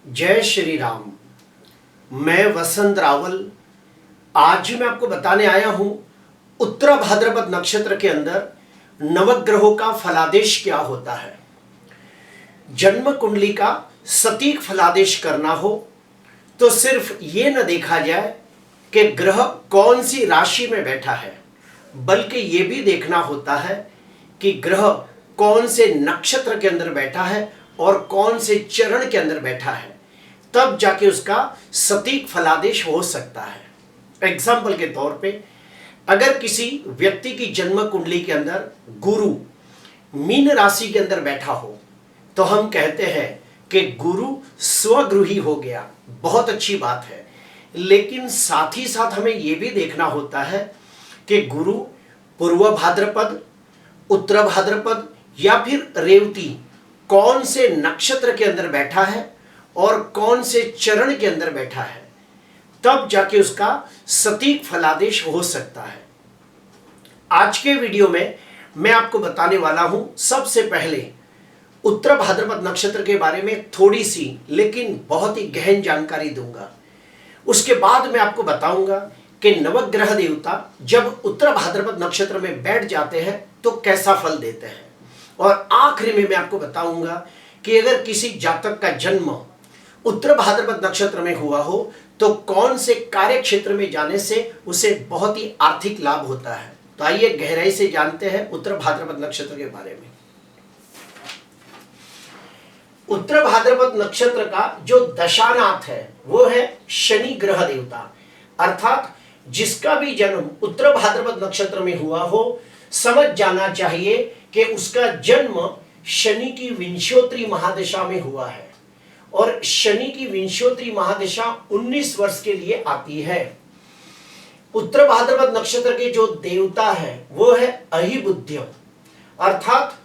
जय श्री राम। मैं वसंत रावल आज मैं आपको बताने आया हूं उत्तरा भाद्रपद नक्षत्र के अंदर नवग्रहों का फलादेश क्या होता है। जन्म कुंडली का सटीक फलादेश करना हो तो सिर्फ ये न देखा जाए कि ग्रह कौन सी राशि में बैठा है, बल्कि ये भी देखना होता है कि ग्रह कौन से नक्षत्र के अंदर बैठा है और कौन से चरण के अंदर बैठा है, तब जाके उसका सटीक फलादेश हो सकता है। एग्जाम्पल के तौर पे अगर किसी व्यक्ति की जन्म कुंडली के अंदर गुरु मीन राशि के अंदर बैठा हो तो हम कहते हैं कि गुरु स्वगृही हो गया, बहुत अच्छी बात है। लेकिन साथ ही साथ हमें यह भी देखना होता है कि गुरु पूर्व भाद्रपद, उत्तर भाद्रपद या फिर रेवती कौन से नक्षत्र के अंदर बैठा है और कौन से चरण के अंदर बैठा है, तब जाके उसका सटीक फलादेश हो सकता है। आज के वीडियो में मैं आपको बताने वाला हूं सबसे पहले उत्तर भाद्रपद नक्षत्र के बारे में थोड़ी सी लेकिन बहुत ही गहन जानकारी दूंगा। उसके बाद मैं आपको बताऊंगा कि नवग्रह देवता जब उत्तर भाद्रपद नक्षत्र में बैठ जाते हैं तो कैसा फल देते हैं, और आखिरी में मैं आपको बताऊंगा कि अगर किसी जातक का जन्म उत्तर भाद्रपद नक्षत्र में हुआ हो तो कौन से कार्य क्षेत्र में जाने से उसे बहुत ही आर्थिक लाभ होता है। तो आइए गहराई से जानते हैं उत्तर भाद्रपद नक्षत्र के बारे में। उत्तर भाद्रपद नक्षत्र का जो दशानाथ है वो है शनि ग्रह देवता, अर्थात जिसका भी जन्म उत्तर भाद्रपद नक्षत्र में हुआ हो समझ जाना चाहिए कि उसका जन्म शनि की विंशोत्तरी महादशा में हुआ है, और शनि की विंशोत्तरी महादशा 19 वर्ष के लिए आती है। उत्तर भाद्रपद नक्षत्र के जो देवता है वो है अहिबुद्ध, अर्थात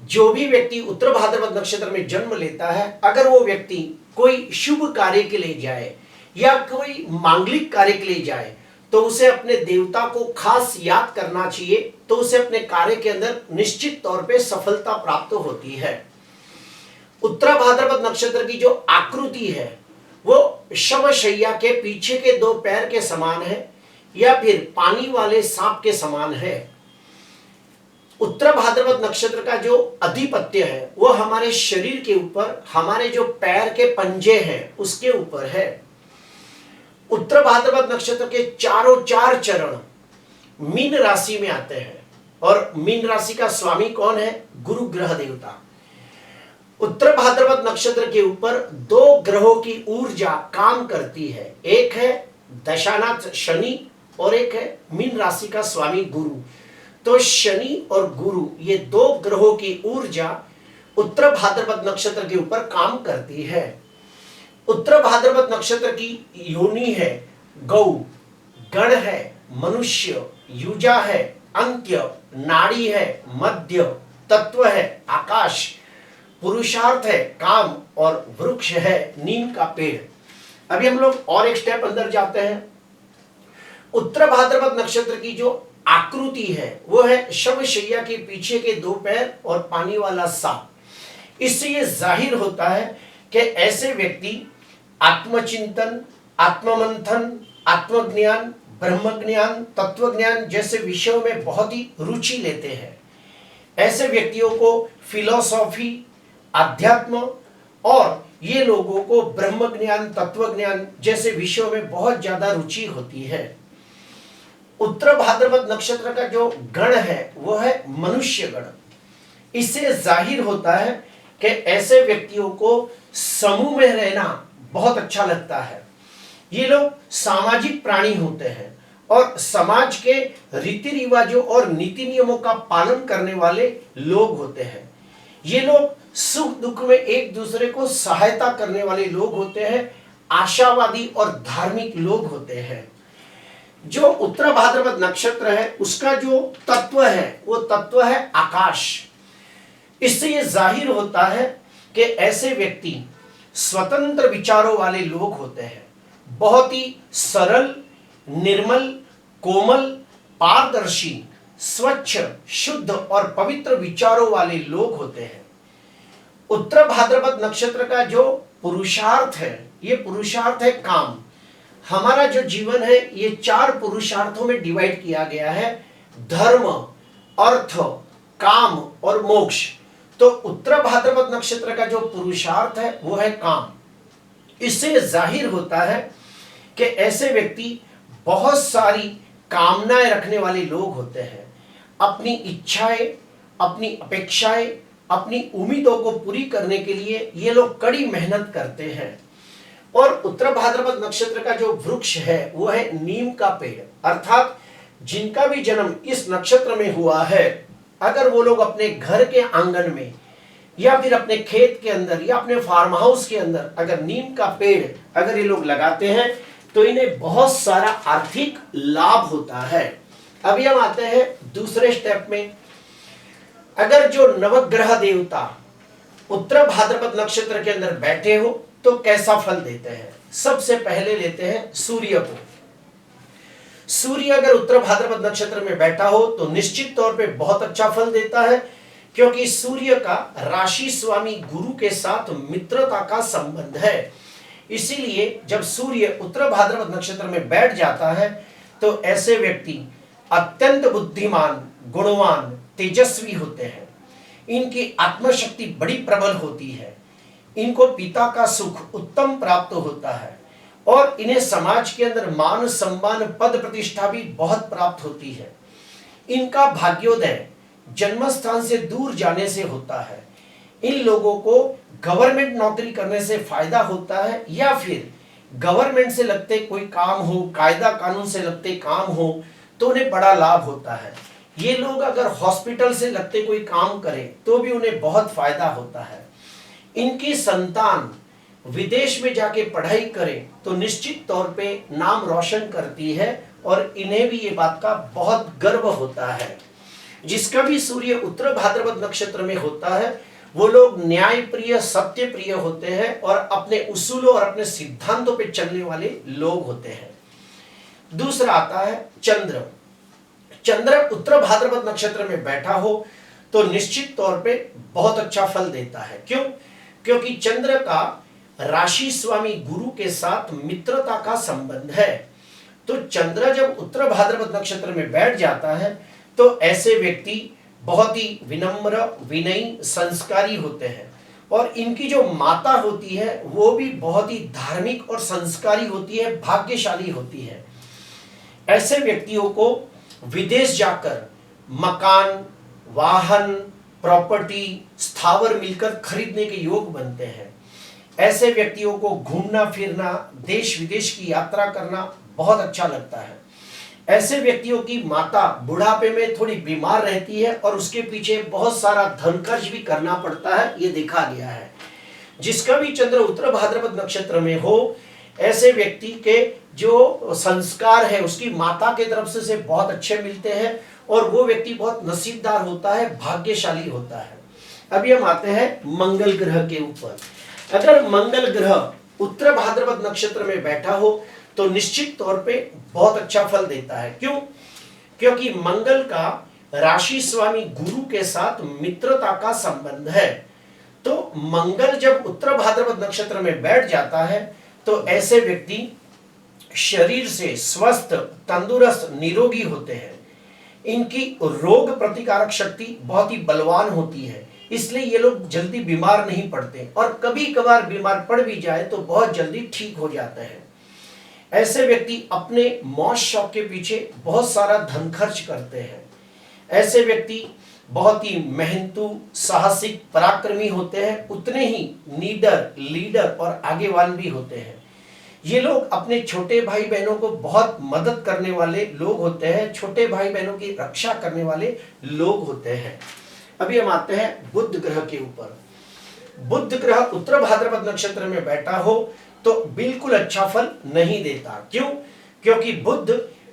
जो भी व्यक्ति उत्तर भाद्रपद नक्षत्र में जन्म लेता है, अगर वो व्यक्ति कोई शुभ कार्य के लिए जाए या कोई मांगलिक कार्य के लिए जाए तो उसे अपने देवता को खास याद करना चाहिए, तो उसे अपने कार्य के अंदर निश्चित तौर पे सफलता प्राप्त होती है। उत्तर भाद्रपद नक्षत्र की जो आकृति है वो शवशैया के पीछे के दो पैर के समान है या फिर पानी वाले सांप के समान है। उत्तर भाद्रपद नक्षत्र का जो अधिपत्य है वो हमारे शरीर के ऊपर, हमारे जो पैर के पंजे हैं उसके ऊपर है। उत्तर भाद्रपद नक्षत्र के चारों चार चरण मीन राशि में आते हैं, और मीन राशि का स्वामी कौन है? गुरु ग्रह देवता। उत्तर भाद्रपद नक्षत्र के ऊपर दो ग्रहों की ऊर्जा काम करती है, एक है दशानाथ शनि और एक है मीन राशि का स्वामी गुरु। तो शनि और गुरु ये दो ग्रहों की ऊर्जा उत्तर भाद्रपद नक्षत्र के ऊपर काम करती है। उत्तर भाद्रपद नक्षत्र की योनि है गौ, गण है मनुष्य, युजा है अंत्य, नाड़ी है मध्य, तत्व है आकाश, पुरुषार्थ है काम और वृक्ष है नीम का पेड़। अभी हम लोग और एक स्टेप अंदर जाते हैं। उत्तर भाद्रपद नक्षत्र की जो आकृति है वो है शवशैया के पीछे के दो पैर और पानी वाला सांप। इससे ये जाहिर होता है कि ऐसे व्यक्ति आत्मचिंतन, आत्ममंथन, आत्मज्ञान, ब्रह्मज्ञान, तत्वज्ञान जैसे विषयों में बहुत ही रुचि लेते हैं। ऐसे व्यक्तियों को फिलॉसॉफी, अध्यात्म और ये लोगों को ब्रह्मज्ञान, तत्वज्ञान जैसे विषयों में बहुत ज्यादा रुचि होती है। उत्तर भाद्रपद नक्षत्र का जो गण है वो है मनुष्य गण। इससे जाहिर होता है कि ऐसे व्यक्तियों को समूह में रहना बहुत अच्छा लगता है। ये लोग सामाजिक प्राणी होते हैं और समाज के रीति रिवाजों और नीति नियमों का पालन करने वाले लोग होते हैं। ये लोग सुख दुख में एक दूसरे को सहायता करने वाले लोग होते हैं, आशावादी और धार्मिक लोग होते हैं। जो उत्तर भाद्रपद नक्षत्र है उसका जो तत्व है वो तत्व है आकाश। इससे ये जाहिर होता है कि ऐसे व्यक्ति स्वतंत्र विचारों वाले लोग होते हैं, बहुत ही सरल, निर्मल, कोमल, पारदर्शी, स्वच्छ, शुद्ध और पवित्र विचारों वाले लोग होते हैं। उत्तर भाद्रपद नक्षत्र का जो पुरुषार्थ है, ये पुरुषार्थ है काम। हमारा जो जीवन है ये 4 पुरुषार्थों में डिवाइड किया गया है, धर्म, अर्थ, काम और मोक्ष। तो उत्तर भाद्रपद नक्षत्र का जो पुरुषार्थ है वो है काम। इससे जाहिर होता है कि ऐसे व्यक्ति बहुत सारी कामनाएं रखने वाले लोग होते हैं। अपनी इच्छाएं, अपनी अपेक्षाएं, अपनी उम्मीदों को पूरी करने के लिए ये लोग कड़ी मेहनत करते हैं। और उत्तर भाद्रपद नक्षत्र का जो वृक्ष है वो है नीम का पेड़। अर्थात जिनका भी जन्म इस नक्षत्र में हुआ है, अगर वो लोग अपने घर के आंगन में या फिर अपने खेत के अंदर या अपने फार्म हाउस के अंदर अगर नीम का पेड़ अगर ये लोग लगाते हैं तो इन्हें बहुत सारा आर्थिक लाभ होता है। अभी हम आते हैं दूसरे स्टेप में। अगर जो नवग्रह देवता उत्तर भाद्रपद नक्षत्र के अंदर बैठे हो तो कैसा फल देते हैं। सबसे पहले लेते हैं सूर्य को। सूर्य अगर उत्तर भाद्रपद नक्षत्र में बैठा हो तो निश्चित तौर पे बहुत अच्छा फल देता है, क्योंकि सूर्य का राशि स्वामी गुरु के साथ मित्रता का संबंध है। इसीलिए जब सूर्य उत्तर भाद्रपद नक्षत्र में बैठ जाता है तो ऐसे व्यक्ति अत्यंत बुद्धिमान, गुणवान, तेजस्वी होते हैं। इनकी आत्मशक्ति बड़ी प्रबल होती है। इनको पिता का सुख उत्तम प्राप्त होता है और इन्हें समाज के अंदर मान सम्मान, पद प्रतिष्ठा भी बहुत प्राप्त होती है। इनका भाग्योदय जन्म स्थान से दूर जाने से होता है। इन लोगों को गवर्नमेंट नौकरी करने से फायदा होता है, या फिर गवर्नमेंट से लगते कोई काम हो, कायदा कानून से लगते काम हो तो उन्हें बड़ा लाभ होता है। ये लोग अगर हॉस्पिटल से लगते कोई काम करें तो भी उन्हें बहुत फायदा होता है। इनकी संतान विदेश में जाके पढ़ाई करे तो निश्चित तौर पे नाम रोशन करती है और इन्हें भी ये बात का बहुत गर्व होता है। जिसका भी सूर्य उत्तर भाद्रपद नक्षत्र में होता है वो लोग न्याय प्रिय, सत्य प्रिय होते हैं और अपने उसूलों और अपने सिद्धांतों पे चलने वाले लोग होते हैं। दूसरा आता है चंद्र। चंद्र उत्तर भाद्रपद नक्षत्र में बैठा हो तो निश्चित तौर पे बहुत अच्छा फल देता है। क्यों? क्योंकि चंद्र का राशि स्वामी गुरु के साथ मित्रता का संबंध है। तो चंद्र जब उत्तर भाद्रपद नक्षत्र में बैठ जाता है तो ऐसे व्यक्ति बहुत ही विनम्र, विनयी, संस्कारी होते हैं और इनकी जो माता होती है वो भी बहुत ही धार्मिक और संस्कारी होती है, भाग्यशाली होती है। ऐसे व्यक्तियों को विदेश जाकर मकान, वाहन, प्रॉपर्टी, स्थावर मिलकर खरीदने के योग बनते हैं। ऐसे व्यक्तियों को घूमना फिरना, देश विदेश की यात्रा करना बहुत अच्छा लगता है। ऐसे व्यक्तियों की माता बुढ़ापे में थोड़ी बीमार रहती है और उसके पीछे बहुत सारा धन खर्च भी करना पड़ता है, ये देखा गया है। जिसका भी चंद्र उत्तर भाद्रपद नक्षत्र में हो, ऐसे व्यक्ति के जो संस्कार है उसकी माता के तरफ से बहुत अच्छे मिलते हैं और वो व्यक्ति बहुत नसीबदार होता है, भाग्यशाली होता है। अभी हम आते हैं मंगल ग्रह के ऊपर। अगर मंगल ग्रह उत्तर भाद्रपद नक्षत्र में बैठा हो तो निश्चित तौर पे बहुत अच्छा फल देता है। क्यों? क्योंकि मंगल का राशि स्वामी गुरु के साथ मित्रता का संबंध है। तो मंगल जब उत्तर भाद्रपद नक्षत्र में बैठ जाता है तो ऐसे व्यक्ति शरीर से स्वस्थ, तंदुरुस्त, निरोगी होते हैं। इनकी रोग प्रतिकारक शक्ति बहुत ही बलवान होती है, इसलिए ये लोग जल्दी बीमार नहीं पड़ते और कभी कभार बीमार पड़ भी जाए तो बहुत जल्दी ठीक हो जाते हैं। ऐसे व्यक्ति अपने मौज शौक के पीछे बहुत सारा धन खर्च करते हैं। ऐसे व्यक्ति बहुत ही मेहनतू, साहसिक, पराक्रमी होते हैं, उतने ही नीडर, लीडर और आगेवान भी होते हैं। ये लोग अपने छोटे भाई बहनों को बहुत मदद करने वाले लोग होते हैं, छोटे भाई बहनों की रक्षा करने वाले लोग होते हैं। अभी हम आते हैं बुध ग्रह के ऊपर। बुध ग्रह उत्तर भाद्रपद नक्षत्र में बैठा हो तो बिल्कुल अच्छा फल नहीं देता। क्यों? क्योंकि बुध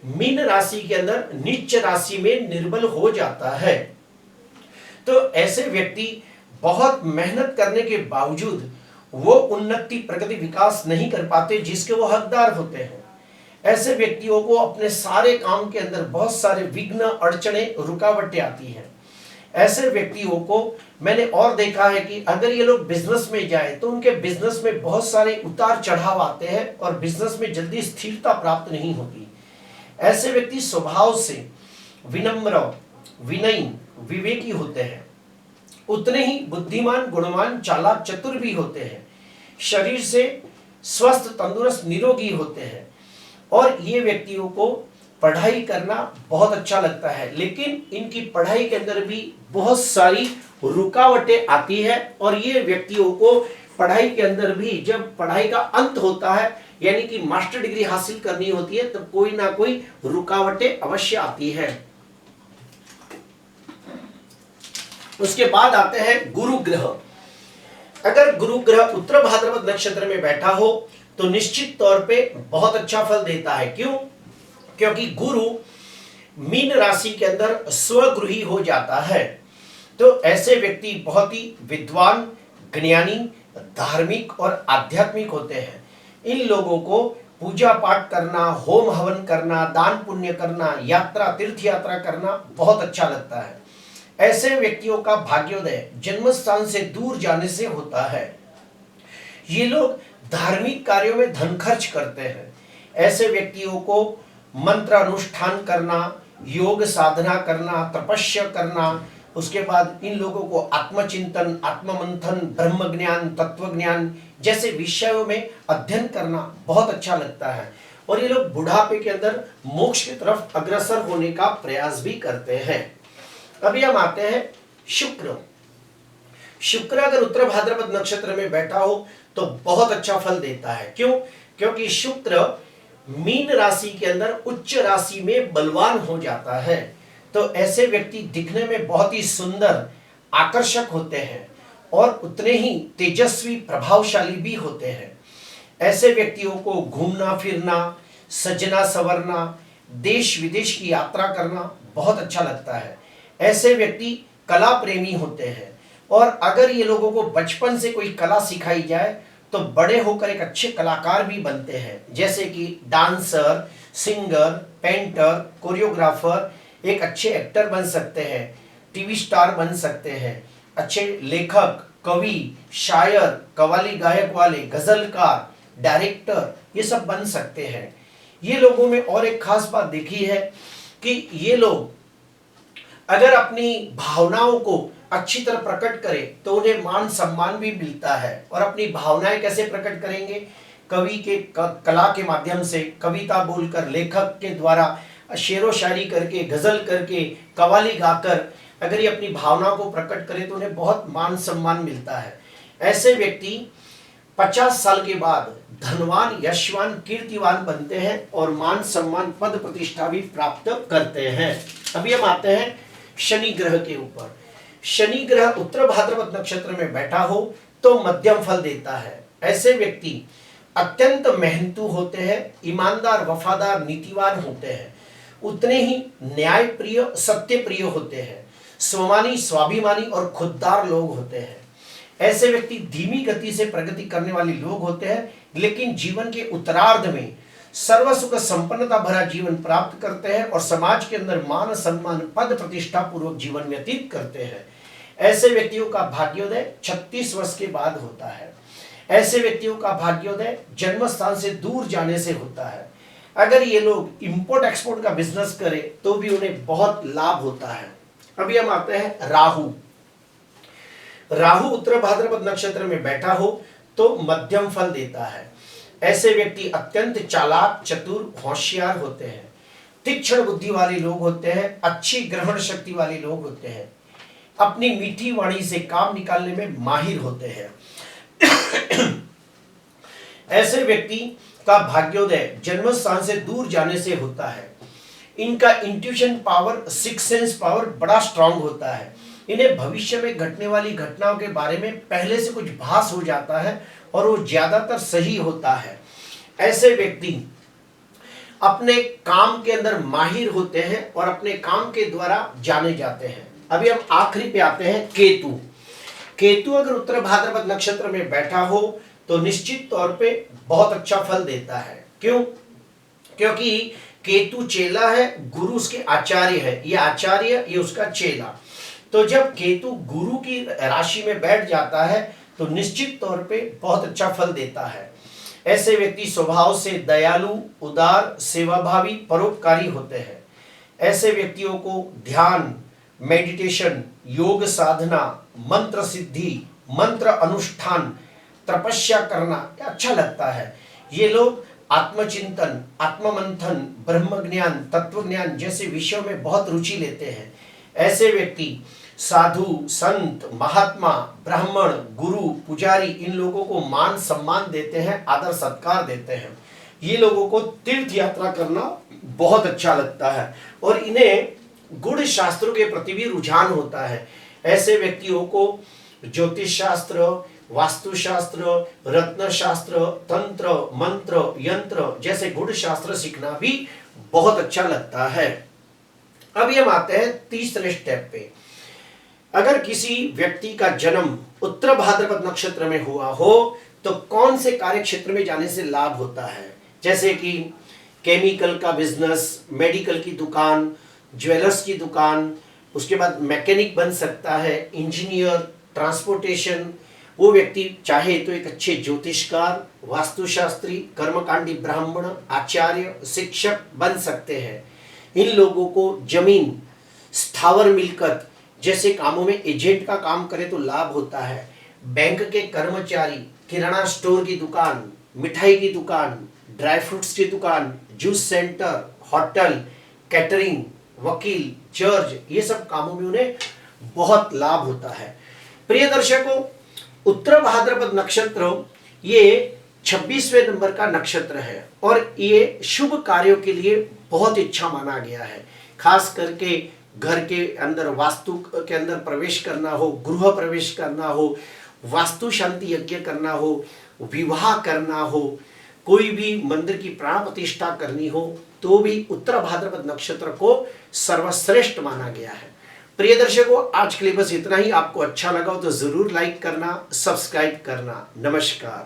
मीन राशि के अंदर नीच राशि में निर्बल हो जाता है। तो ऐसे व्यक्ति बहुत मेहनत करने के बावजूद वो उन्नति, प्रगति, विकास नहीं कर पाते जिसके वो हकदार होते हैं। ऐसे व्यक्तियों को अपने सारे काम के अंदर बहुत सारे विघ्न, अड़चने, रुकावटें आती हैं। ऐसे व्यक्तियों को मैंने और देखा है कि अगर ये लोग बिजनेस में जाए तो उनके बिजनेस में बहुत सारे उतार चढ़ाव आते हैं और बिजनेस में जल्दी स्थिरता प्राप्त नहीं होती। ऐसे व्यक्ति स्वभाव से विनम्र, विनयी, विवेकी होते हैं, उतने ही बुद्धिमान, गुणवान, चालाक, चतुर भी होते हैं, शरीर से स्वस्थ, तंदुरुस्त, निरोगी होते हैं और ये व्यक्तियों को पढ़ाई करना बहुत अच्छा लगता है। लेकिन इनकी पढ़ाई के अंदर भी बहुत सारी रुकावटें आती है और ये व्यक्तियों को पढ़ाई के अंदर भी जब पढ़ाई का अंत होता है यानी कि मास्टर डिग्री हासिल करनी होती है तब कोई ना कोई रुकावटें अवश्य आती है। उसके बाद आते हैं गुरु ग्रह। अगर गुरु ग्रह उत्तर भाद्रपद नक्षत्र में बैठा हो तो निश्चित तौर पे बहुत अच्छा फल देता है। क्यों? क्योंकि गुरु मीन राशि के अंदर स्वगृही हो जाता है। तो ऐसे व्यक्ति बहुत ही विद्वान, ज्ञानी, धार्मिक और आध्यात्मिक होते हैं। इन लोगों को पूजा पाठ करना, होम हवन करना, दान पुण्य करना, यात्रा, तीर्थ यात्रा करना बहुत अच्छा लगता है। ऐसे व्यक्तियों का भाग्योदय जन्म स्थान से दूर जाने से होता है। ये लोग धार्मिक कार्यों में धन खर्च करते हैं। ऐसे व्यक्तियों को मंत्र अनुष्ठान करना, योग साधना करना, तपस्या करना, उसके बाद इन लोगों को आत्मचिंतन, आत्ममंथन, ब्रह्म ज्ञान, तत्व ज्ञान जैसे विषयों में अध्ययन करना बहुत अच्छा लगता है और ये लोग बुढ़ापे के अंदर मोक्ष की तरफ अग्रसर होने का प्रयास भी करते हैं। अभी हम आते हैं शुक्र। शुक्र अगर उत्तर भाद्रपद नक्षत्र में बैठा हो तो बहुत अच्छा फल देता है। क्यों? क्योंकि शुक्र मीन राशि के अंदर उच्च राशि में बलवान हो जाता है। तो ऐसे व्यक्ति दिखने में बहुत ही सुंदर, आकर्षक होते हैं और उतने ही तेजस्वी, प्रभावशाली भी होते हैं। ऐसे व्यक्तियों को घूमना फिरना, सजना संवरना, देश विदेश की यात्रा करना बहुत अच्छा लगता है। ऐसे व्यक्ति कला प्रेमी होते हैं और अगर ये लोगों को बचपन से कोई कला सिखाई जाए तो बड़े होकर एक अच्छे कलाकार भी बनते हैं, जैसे कि डांसर, सिंगर, पेंटर, कोरियोग्राफर, एक अच्छे एक्टर बन सकते हैं, टीवी स्टार बन सकते हैं, अच्छे लेखक, कवि, शायर, कव्वाली गायक वाले, गजलकार, डायरेक्टर, ये सब बन सकते हैं। ये लोगों में और एक खास बात देखी है कि ये लोग अगर अपनी भावनाओं को अच्छी तरह प्रकट करें तो उन्हें मान सम्मान भी मिलता है। और अपनी भावनाएं कैसे प्रकट करेंगे? कवि के कला के माध्यम से, कविता बोलकर, लेखक के द्वारा शेरो शायरी करके, गजल करके, कव्वाली गाकर अगर ये अपनी भावनाओं को प्रकट करें तो उन्हें बहुत मान सम्मान मिलता है। ऐसे व्यक्ति 50 साल के बाद धनवान, यशवान, कीर्तिवान बनते हैं और मान सम्मान, पद प्रतिष्ठा भी प्राप्त करते हैं। अभी हम आते हैं शनि ग्रह के ऊपर। शनि ग्रह उत्तर भाद्रपद नक्षत्र में बैठा हो तो मध्यम फल देता है। ऐसे व्यक्ति अत्यंत मेहनतू होते हैं, ईमानदार, वफादार, नीतिवान होते हैं, उतने ही न्यायप्रिय, सत्यप्रिय होते हैं, स्वमानी, स्वाभिमानी और खुददार लोग होते हैं। ऐसे व्यक्ति धीमी गति से प्रगति करने वाले लोग होते हैं, लेकिन जीवन के उत्तरार्ध में सर्व सुख संपन्नता भरा जीवन प्राप्त करते हैं और समाज के अंदर मान सम्मान, पद प्रतिष्ठा पूर्वक जीवन व्यतीत करते हैं। ऐसे व्यक्तियों का भाग्योदय 36 वर्ष के बाद होता है। ऐसे व्यक्तियों का भाग्योदय जन्म स्थान से दूर जाने से होता है। अगर ये लोग इंपोर्ट एक्सपोर्ट का बिजनेस करें तो भी उन्हें बहुत लाभ होता है। अभी हम आते हैं राहु। राहु उत्तर भाद्रपद नक्षत्र में बैठा हो तो मध्यम फल देता है। ऐसे व्यक्ति अत्यंत चालाक, चतुर, होशियार होते हैं, तीक्ष्ण बुद्धि वाले लोग होते हैं, अच्छी ग्रहण शक्ति वाले लोग होते हैं, अपनी मीठी वाणी से काम निकालने में माहिर होते हैं। ऐसे व्यक्ति का भाग्योदय जन्म स्थान से दूर जाने से होता है। इनका intuition power, six sense power बड़ा स्ट्रांग होता है। इन्हें भविष्य में घटने वाली घटनाओं के बारे में पहले से कुछ भास हो जाता है और वो ज्यादातर सही होता है। ऐसे व्यक्ति अपने काम के अंदर माहिर होते हैं और अपने काम के द्वारा जाने जाते हैं। अभी हम आखिरी पे आते हैं केतु। केतु अगर उत्तर भाद्रपद नक्षत्र में बैठा हो तो निश्चित तौर पे बहुत अच्छा फल देता है। क्यों? क्योंकि केतु चेला है, गुरु उसके आचार्य है। ये आचार्य, ये उसका चेला। तो जब केतु गुरु की राशि में बैठ जाता है तो निश्चित तौर पे बहुत अच्छा फल देता है। ऐसे व्यक्ति स्वभाव से दयालु, उदार, सेवाभावी, परोपकारी होते हैं। ऐसे व्यक्तियों को ध्यान, मेडिटेशन, योग साधना, मंत्र सिद्धि, मंत्र अनुष्ठान, तपस्या करना अच्छा लगता है। ये लोग आत्मचिंतन, आत्ममंथन, ब्रह्म ज्ञान, तत्व ज्ञान जैसे विषयों में बहुत रुचि लेते हैं। ऐसे व्यक्ति साधु, संत, महात्मा, ब्राह्मण, गुरु, पुजारी इन लोगों को मान सम्मान देते हैं, आदर सत्कार देते हैं। ये लोगों को तीर्थ यात्रा करना बहुत अच्छा लगता है और इन्हें गुण शास्त्रों के प्रति भी रुझान होता है। ऐसे व्यक्तियों को ज्योतिष शास्त्र, वास्तुशास्त्र, रत्न शास्त्र, तंत्र, मंत्र, यंत्र जैसे गुण शास्त्र सीखना भी बहुत अच्छा लगता है। अब हम आते हैं तीसरे स्टेप पे। अगर किसी व्यक्ति का जन्म उत्तर भाद्रपद नक्षत्र में हुआ हो तो कौन से कार्य क्षेत्र में जाने से लाभ होता है? जैसे कि केमिकल का बिजनेस, मेडिकल की दुकान, ज्वेलर्स की दुकान, उसके बाद मैकेनिक बन सकता है, इंजीनियर, ट्रांसपोर्टेशन। वो व्यक्ति चाहे तो एक अच्छे ज्योतिषकार, वास्तुशास्त्री, कर्मकांडी ब्राह्मण, आचार्य, शिक्षक बन सकते हैं। इन लोगों को जमीन, स्थावर मिलकत जैसे कामों में एजेंट का काम करे तो लाभ होता है। बैंक के कर्मचारी, किराना स्टोर की दुकान, मिठाई की दुकान, ड्राई फ्रूट्स की दुकान, जूस सेंटर, होटल, कैटरिंग, वकील, चर्च, ये सब कामों में उन्हें बहुत लाभ होता है। प्रिय दर्शकों, उत्तर भाद्रपद नक्षत्र ये 26वें नंबर का नक्षत्र है और ये शुभ कार्यों के लिए बहुत अच्छा माना गया है। खास करके घर के अंदर वास्तु के अंदर प्रवेश करना हो, गृह प्रवेश करना हो, वास्तु शांति यज्ञ करना हो, विवाह करना हो, कोई भी मंदिर की प्राण प्रतिष्ठा करनी हो तो भी उत्तर भाद्रपद नक्षत्र को सर्वश्रेष्ठ माना गया है। प्रिय दर्शकों, आज के लिए बस इतना ही। आपको अच्छा लगा हो तो जरूर लाइक करना, सब्सक्राइब करना। नमस्कार।